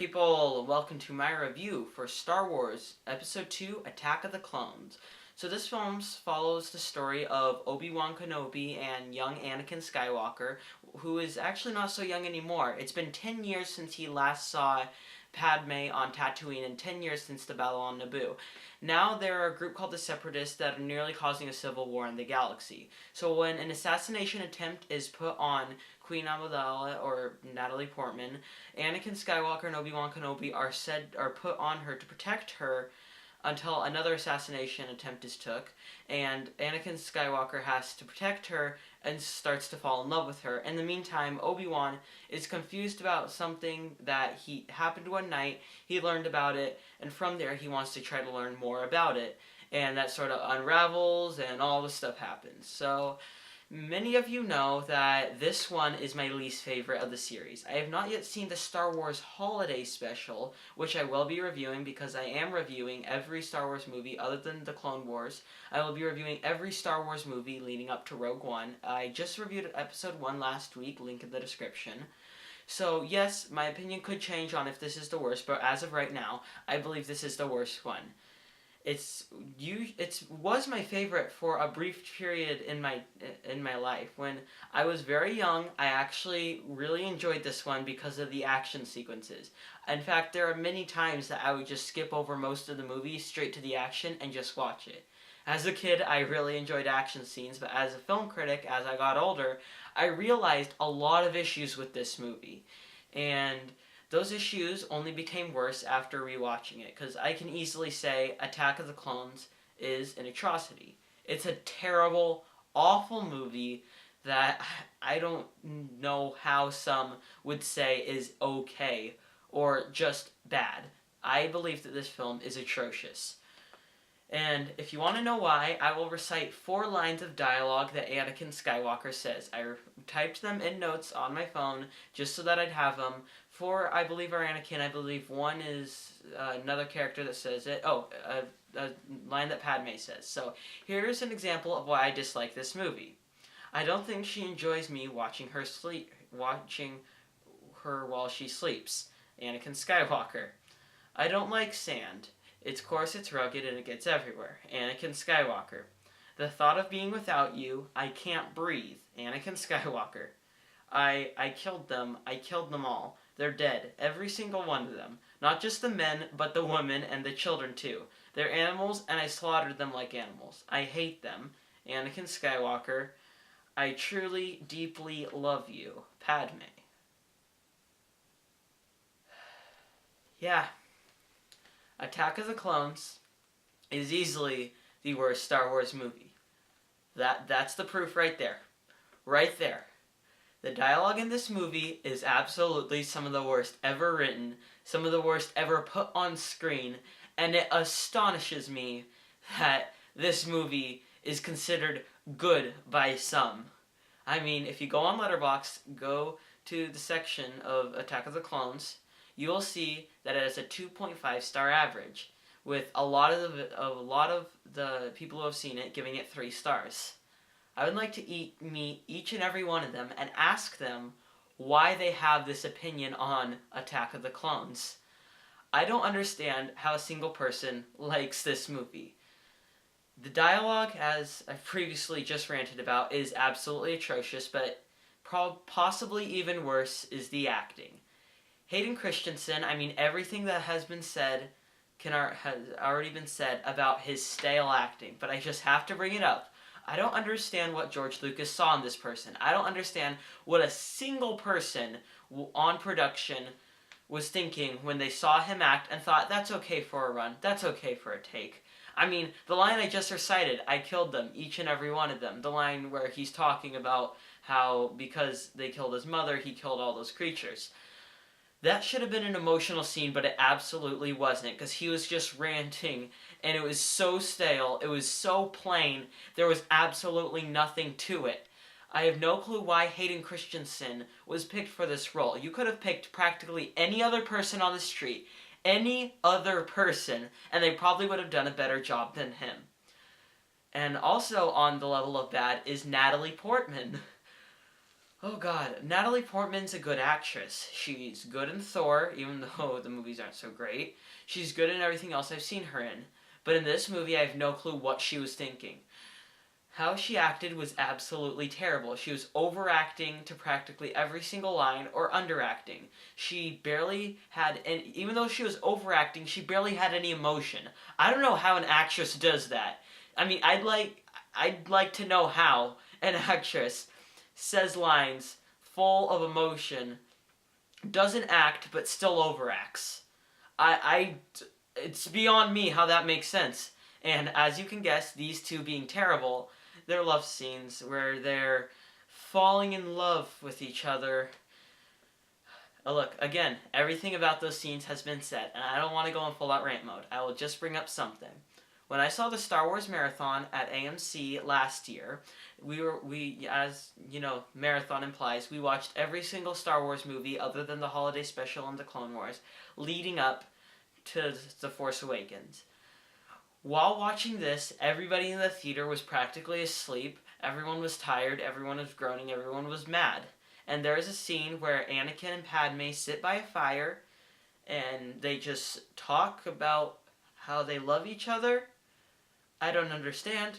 people, welcome to my review for Star Wars Episode 2, Attack of the Clones. So this film follows the story of Obi-Wan Kenobi and young Anakin Skywalker, who is actually not so young anymore. It's been 10 years since he last saw Padme on Tatooine and 10 years since the battle on Naboo. Now there are a group called the Separatists that are nearly causing a civil war in the galaxy. So when an assassination attempt is put on Queen Amidala, or Natalie Portman, Anakin Skywalker and Obi-Wan Kenobi are put on her to protect her until another assassination attempt is took, and Anakin Skywalker has to protect her and starts to fall in love with her. In the meantime, Obi-Wan is confused about something that happened one night. He learned about it, and from there he wants to try to learn more about it, and that sort of unravels and all this stuff happens. So many of you know that this one is my least favorite of the series. I have not yet seen the Star Wars Holiday Special, which I will be reviewing because I am reviewing every Star Wars movie other than the Clone Wars. I will be reviewing every Star Wars movie leading up to Rogue One. I just reviewed Episode 1 last week, link in the description. So yes, my opinion could change on if this is the worst, but as of right now, I believe this is the worst one. It was my favorite for a brief period in my life. When I was very young, I actually really enjoyed this one because of the action sequences. In fact, there are many times that I would just skip over most of the movie straight to the action and just watch it. As a kid, I really enjoyed action scenes, but as a film critic, as I got older, I realized a lot of issues with this movie. And those issues only became worse after rewatching it, because I can easily say Attack of the Clones is an atrocity. It's a terrible, awful movie that I don't know how some would say is okay or just bad. I believe that this film is atrocious. And if you want to know why, I will recite 4 lines of dialogue that Anakin Skywalker says. I typed them in notes on my phone just so that I'd have them. 4, I believe, are Anakin. I believe 1 is another character that says it. Oh, a line that Padme says. So here's an example of why I dislike this movie. I don't think she enjoys me watching her while she sleeps. Anakin Skywalker. I don't like sand. It's coarse, it's rugged, and it gets everywhere. Anakin Skywalker. The thought of being without you, I can't breathe. Anakin Skywalker. I killed them. I killed them all. They're dead. Every single one of them. Not just the men, but the women and the children too. They're animals, and I slaughtered them like animals. I hate them. Anakin Skywalker. I truly, deeply love you. Padme. Yeah. Attack of the Clones is easily the worst Star Wars movie. That's the proof right there. Right there. The dialogue in this movie is absolutely some of the worst ever written, some of the worst ever put on screen, and it astonishes me that this movie is considered good by some. I mean, if you go on Letterboxd, go to the section of Attack of the Clones, you will see that it has a 2.5 star average, with a lot of the people who have seen it giving it 3 stars. I would like to meet each and every one of them and ask them why they have this opinion on Attack of the Clones. I don't understand how a single person likes this movie. The dialogue, as I've previously just ranted about, is absolutely atrocious, but possibly even worse is the acting. Hayden Christensen, I mean, everything that has been said has already been said about his stale acting, but I just have to bring it up. I don't understand what George Lucas saw in this person. I don't understand what a single person on production was thinking when they saw him act and thought, that's okay for a run, that's okay for a take. I mean, the line I just recited, I killed them, each and every one of them. The line where he's talking about how because they killed his mother, he killed all those creatures. That should have been an emotional scene, but it absolutely wasn't, because he was just ranting, and it was so stale, it was so plain, there was absolutely nothing to it. I have no clue why Hayden Christensen was picked for this role. You could have picked practically any other person on the street, any other person, and they probably would have done a better job than him. And also on the level of bad is Natalie Portman. Oh god, Natalie Portman's a good actress. She's good in Thor, even though the movies aren't so great. She's good in everything else I've seen her in. But in this movie, I have no clue what she was thinking. How she acted was absolutely terrible. She was overacting to practically every single line or underacting. She barely had, and even though she was overacting, she barely had any emotion. I don't know how an actress does that. I mean, I'd like to know how an actress says lines full of emotion, doesn't act but still overacts. I it's beyond me how that makes sense. And as you can guess, these two being terrible, their love scenes where they're falling in love with each other. Oh, look, again, everything about those scenes has been said, and I don't want to go in full out rant mode. I will just bring up something. When I saw the Star Wars marathon at AMC last year, we as you know, marathon implies, we watched every single Star Wars movie other than the holiday special and the Clone Wars leading up to The Force Awakens. While watching this, everybody in the theater was practically asleep. Everyone was tired, everyone was groaning, everyone was mad. And there is a scene where Anakin and Padme sit by a fire and they just talk about how they love each other. I don't understand.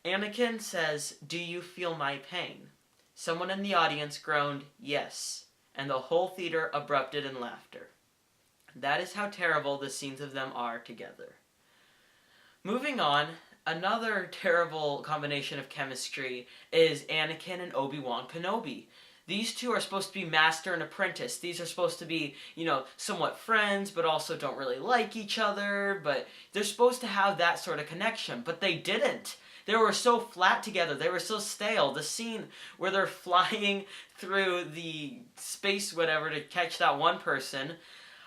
Anakin says, "Do you feel my pain?" Someone in the audience groaned, "Yes," and the whole theater erupted in laughter. That is how terrible the scenes of them are together. Moving on, another terrible combination of chemistry is Anakin and Obi-Wan Kenobi. These two are supposed to be master and apprentice. These are supposed to be, somewhat friends, but also don't really like each other, but they're supposed to have that sort of connection, but they didn't. They were so flat together. They were so stale. The scene where they're flying through the space whatever to catch that one person,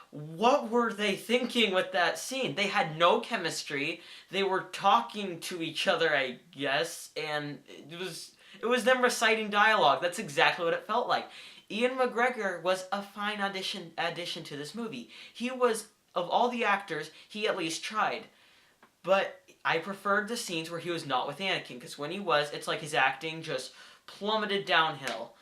what were they thinking with that scene? They had no chemistry. They were talking to each other, I guess, and it was them reciting dialogue. That's exactly what it felt like. Ian McGregor was a fine addition to this movie. He was, of all the actors, he at least tried. But I preferred the scenes where he was not with Anakin, because when he was, it's like his acting just plummeted downhill.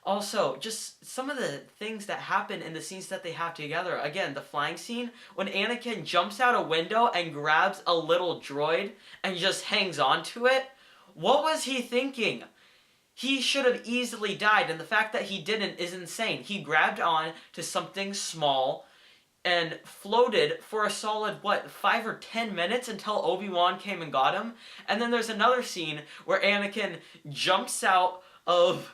Also, just some of the things that happen in the scenes that they have together. Again, the flying scene, when Anakin jumps out a window and grabs a little droid and just hangs on to it. What was he thinking? He should have easily died, and the fact that he didn't is insane. He grabbed on to something small and floated for a solid, 5 or 10 minutes until Obi-Wan came and got him. And then there's another scene where Anakin jumps out of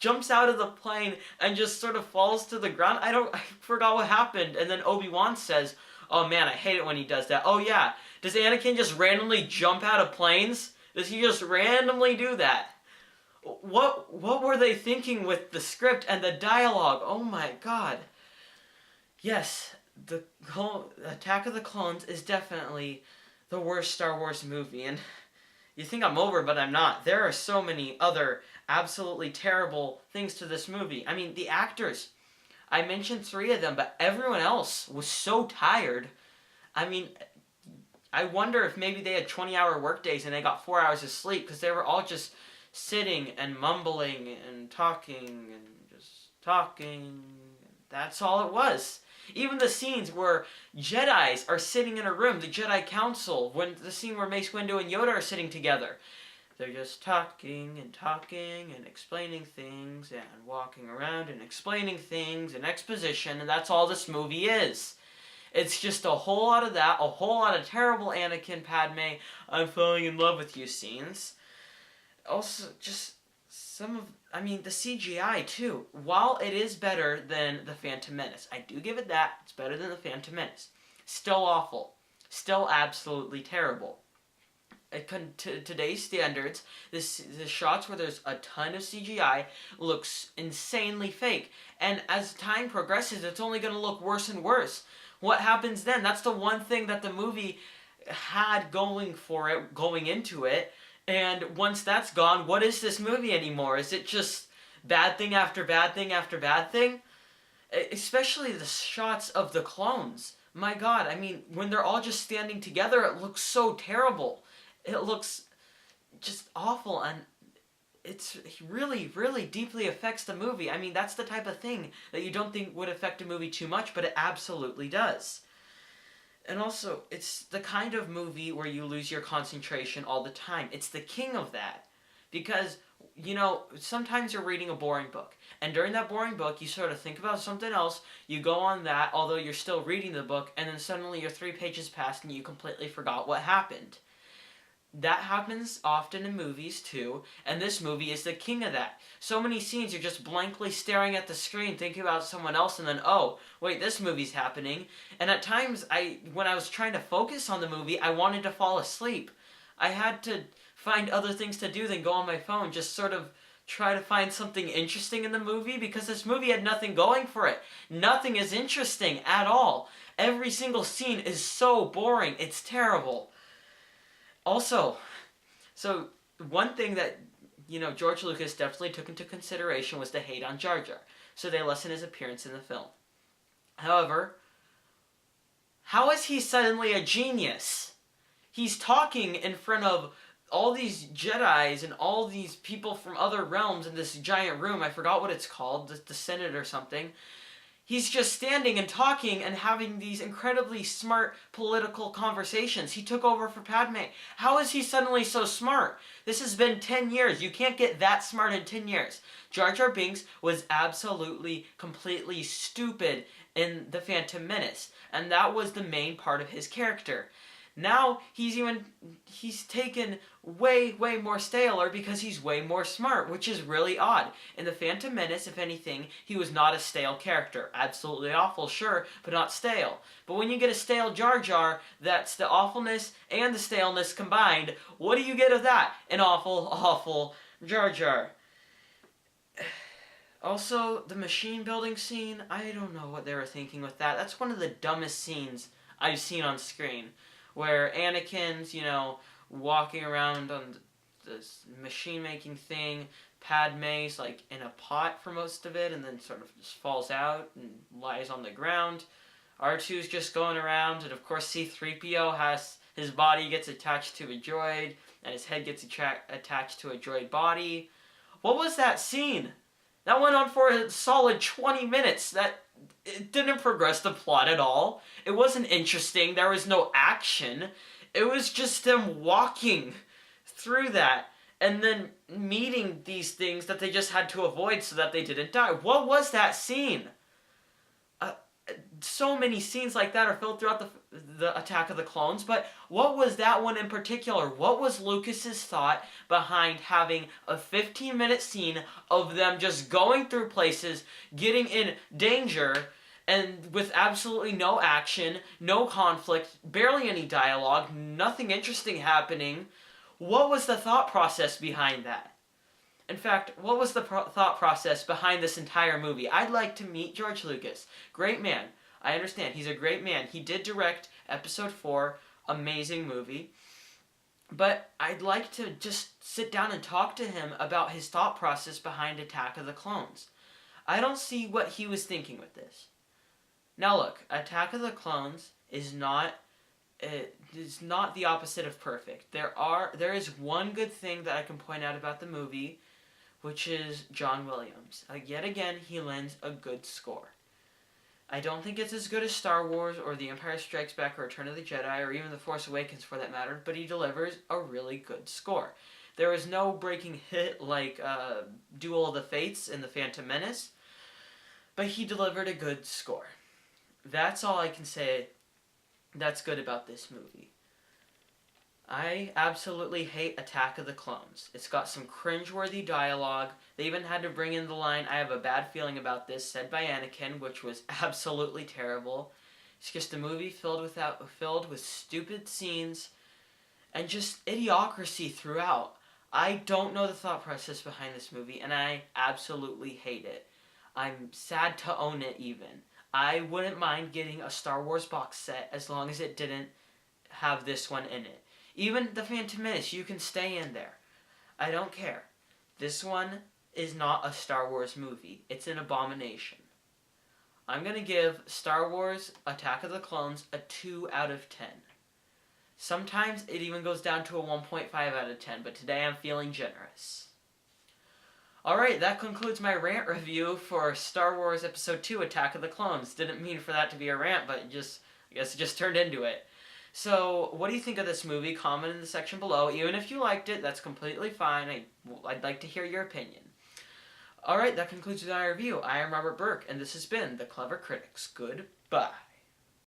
the plane and just sort of falls to the ground. I forgot what happened. And then Obi-Wan says, "Oh man, I hate it when he does that." Oh yeah, does Anakin just randomly jump out of planes? Does he just randomly do that? What were they thinking with the script and the dialogue? Oh my god. Yes, the Attack of the Clones is definitely the worst Star Wars movie, and you think I'm over, but I'm not. There are so many other absolutely terrible things to this movie. I mean, the actors. I mentioned 3 of them, but everyone else was so tired. I mean, I wonder if maybe they had 20-hour workdays and they got 4 hours of sleep, because they were all just sitting and mumbling and talking and just talking. That's all it was. Even the scenes where Jedis are sitting in a room, the Jedi Council, when the scene where Mace Windu and Yoda are sitting together, they're just talking and explaining things and walking around and explaining things and exposition, and that's all this movie is. It's just a whole lot of that, a whole lot of terrible Anakin, Padme, "I'm falling in love with you" scenes. Also, just the CGI too. While it is better than The Phantom Menace, I do give it that, it's better than The Phantom Menace. Still awful. Still absolutely terrible. To today's standards, the shots where there's a ton of CGI looks insanely fake. And as time progresses, it's only going to look worse and worse. What happens then? That's the one thing that the movie had going for it, going into it. And once that's gone, what is this movie anymore? Is it just bad thing after bad thing after bad thing? Especially the shots of the clones. My god, I mean, when they're all just standing together, it looks so terrible. It looks just awful, and it's really, really deeply affects the movie. I mean, that's the type of thing that you don't think would affect a movie too much, but it absolutely does. And also, it's the kind of movie where you lose your concentration all the time. It's the king of that. Because, sometimes you're reading a boring book. And during that boring book, you sort of think about something else, you go on that, although you're still reading the book, and then suddenly you're 3 pages past and you completely forgot what happened. That happens often in movies too, and this movie is the king of that. So many scenes you're just blankly staring at the screen thinking about someone else, and then, oh, wait, this movie's happening. And at times, when I was trying to focus on the movie, I wanted to fall asleep. I had to find other things to do than go on my phone, just sort of try to find something interesting in the movie, because this movie had nothing going for it. Nothing is interesting at all. Every single scene is so boring, it's terrible. Also, so one thing that, George Lucas definitely took into consideration was the hate on Jar Jar. So they lessen his appearance in the film. However, how is he suddenly a genius? He's talking in front of all these Jedis and all these people from other realms in this giant room. I forgot what it's called, the Senate or something. He's just standing and talking and having these incredibly smart political conversations. He took over for Padme. How is he suddenly so smart? This has been 10 years. You can't get that smart in 10 years. Jar Jar Binks was absolutely, completely stupid in The Phantom Menace. And that was the main part of his character. Now, he's taken way, way more staler because he's way more smart, which is really odd. In The Phantom Menace, if anything, he was not a stale character. Absolutely awful, sure, but not stale. But when you get a stale Jar Jar, that's the awfulness and the staleness combined. What do you get of that? An awful, awful Jar Jar. Also, the machine building scene, I don't know what they were thinking with that. That's one of the dumbest scenes I've seen on screen. Where Anakin's, walking around on this machine-making thing. Padme's, in a pot for most of it, and then sort of just falls out and lies on the ground. R2's just going around, and of course C-3PO his body gets attached to a droid, and his head gets attached to a droid body. What was that scene? That went on for a solid 20 minutes. It didn't progress the plot at all. It wasn't interesting. There was no action. It was just them walking through that and then meeting these things that they just had to avoid so that they didn't die. What was that scene? So many scenes like that are filled throughout the Attack of the Clones, but what was that one in particular? What was Lucas's thought behind having a 15-minute scene of them just going through places, getting in danger, and with absolutely no action, no conflict, barely any dialogue, nothing interesting happening? What was the thought process behind that? In fact, what was the thought process behind this entire movie? I'd like to meet George Lucas. Great man. I understand. He's a great man. He did direct Episode 4. Amazing movie. But I'd like to just sit down and talk to him about his thought process behind Attack of the Clones. I don't see what he was thinking with this. Now look, Attack of the Clones is not the opposite of perfect. There is one good thing that I can point out about the movie, which is John Williams. Yet again, he lends a good score. I don't think it's as good as Star Wars or The Empire Strikes Back or Return of the Jedi or even The Force Awakens for that matter, but he delivers a really good score. There is no breaking hit like Duel of the Fates in The Phantom Menace, but he delivered a good score. That's all I can say that's good about this movie. I absolutely hate Attack of the Clones. It's got some cringeworthy dialogue. They even had to bring in the line, "I have a bad feeling about this," said by Anakin, which was absolutely terrible. It's just a movie filled with stupid scenes and just idiocracy throughout. I don't know the thought process behind this movie, and I absolutely hate it. I'm sad to own it even. I wouldn't mind getting a Star Wars box set as long as it didn't have this one in it. Even The Phantom Menace, you can stay in there. I don't care. This one is not a Star Wars movie. It's an abomination. I'm going to give Star Wars Attack of the Clones a 2 out of 10. Sometimes it even goes down to a 1.5 out of 10, but today I'm feeling generous. Alright, that concludes my rant review for Star Wars Episode 2, Attack of the Clones. Didn't mean for that to be a rant, but I guess it just turned into it. So, what do you think of this movie? Comment in the section below. Even if you liked it, that's completely fine. I'd like to hear your opinion. Alright, that concludes my review. I am Robert Burke, and this has been The Clever Critics. Goodbye.